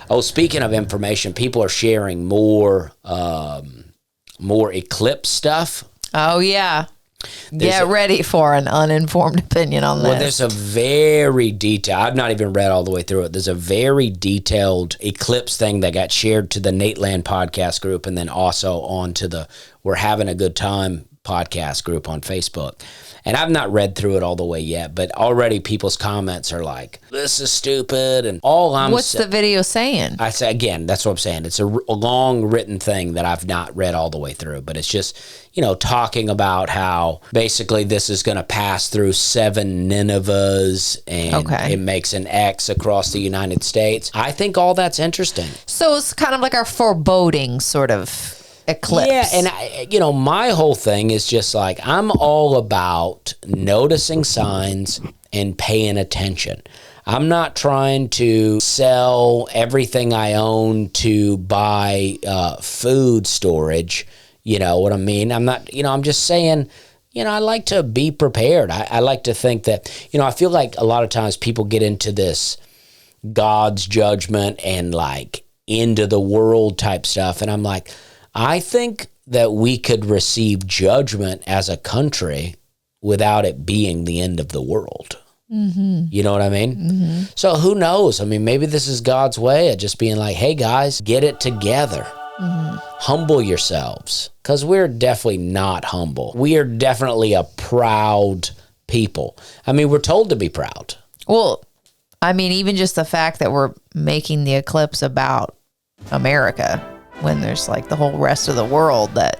Oh, speaking of information, people are sharing more eclipse stuff. Oh, yeah. Get ready for an uninformed opinion on this. Well, there's a very detailed, I've not even read all the way through it. There's a very detailed eclipse thing that got shared to the Nateland podcast group and then also on to the We're Having a Good Time podcast group on Facebook. And I've not read through it all the way yet, but already people's comments are like, this is stupid. And what's the video saying? I say, again, that's what I'm saying. It's a long written thing that I've not read all the way through, but it's just, talking about how basically this is going to pass through 7 Ninevehs and it makes an X across the United States. I think all that's interesting. So it's kind of like our foreboding sort of eclipse. Yeah, and my whole thing is just like, I'm all about noticing signs and paying attention. I'm not trying to sell everything I own to buy food storage. You know what I mean? I'm not, I'm just saying, I like to be prepared. I like to think that, I feel like a lot of times people get into this God's judgment and like end of the world type stuff. And I'm like, I think that we could receive judgment as a country without it being the end of the world. Mm-hmm. You know what I mean? Mm-hmm. So who knows? I mean, maybe this is God's way of just being like, hey, guys, get it together. Mm-hmm. Humble yourselves, because we're definitely not humble. We are definitely a proud people. I mean, we're told to be proud. Well, I mean, even just the fact that we're making the eclipse about America when there's like the whole rest of the world that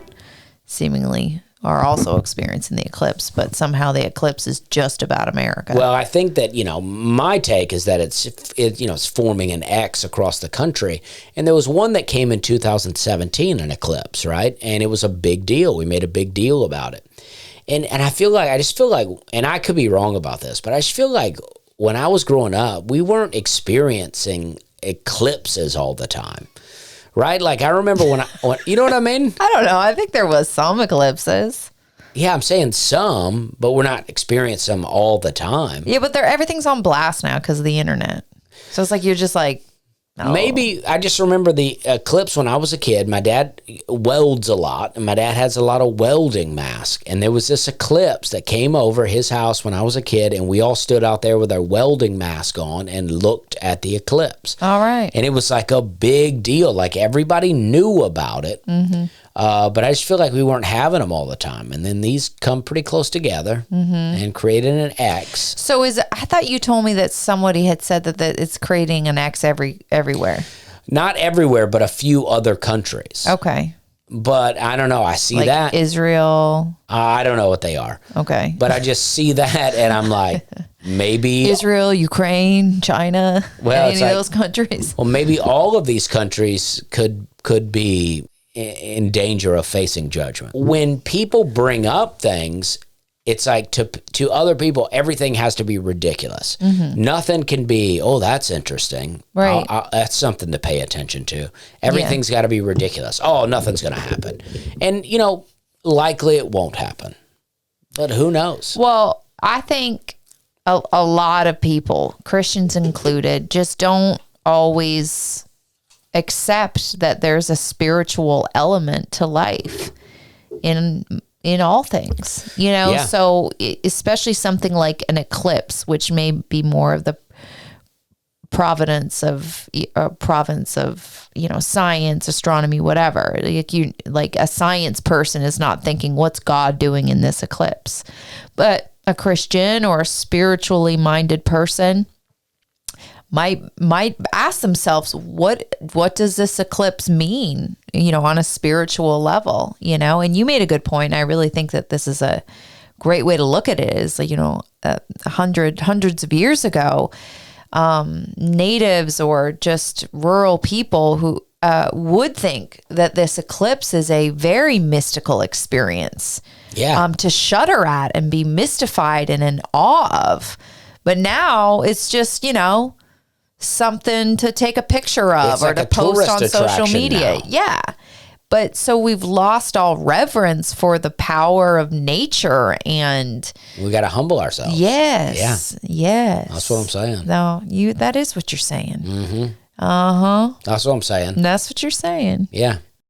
seemingly are also experiencing the eclipse, but somehow the eclipse is just about America. Well, I think that, my take is that it's forming an X across the country. And there was one that came in 2017, an eclipse, right? And it was a big deal. We made a big deal about it. And I just feel like, and I could be wrong about this, but I just feel like when I was growing up, we weren't experiencing eclipses all the time. Right? Like I remember when you know what I mean? I don't know. I think there was some eclipses. Yeah, I'm saying some, but we're not experiencing them all the time. Yeah, but everything's on blast now because of the internet. So it's like, you're just like, no. Maybe I just remember the eclipse when I was a kid. My dad welds a lot, and my dad has a lot of welding masks. And there was this eclipse that came over his house when I was a kid, and we all stood out there with our welding mask on and looked at the eclipse. All right. And it was like a big deal. Like everybody knew about it. Mm-hmm. But I just feel like we weren't having them all the time. And then these come pretty close together and created an X. So I thought you told me that somebody had said that it's creating an X everywhere. Not everywhere, but a few other countries. Okay. But I don't know. I see like that. Israel. I don't know what they are. Okay. But I just see that and I'm like, maybe. Israel, Ukraine, China, any of those countries. Well, maybe all of these countries could be in danger of facing judgment. When people bring up things, it's like to other people, everything has to be ridiculous. Mm-hmm. Nothing can be, oh, that's interesting. Right. That's something to pay attention to. Everything's got to be ridiculous. Oh, nothing's going to happen. And, likely it won't happen. But who knows? Well, I think a lot of people, Christians included, just don't always accept that there's a spiritual element to life in all things, Yeah. So especially something like an eclipse, which may be more of the province of science, astronomy, whatever. Like a science person is not thinking, what's God doing in this eclipse? But a Christian or a spiritually minded person might ask themselves, what does this eclipse mean, on a spiritual level, and you made a good point. I really think that this is a great way to look at it is, hundreds of years ago, natives or just rural people who would think that this eclipse is a very mystical experience, to shudder at and be mystified and in awe of. But now it's just, something to take a picture of or to post on social media. Now. Yeah. But so we've lost all reverence for the power of nature, and we got to humble ourselves. Yes. Yeah. Yes. That's what I'm saying. No, that is what you're saying. Mm-hmm. That's what I'm saying. That's what you're saying. Yeah.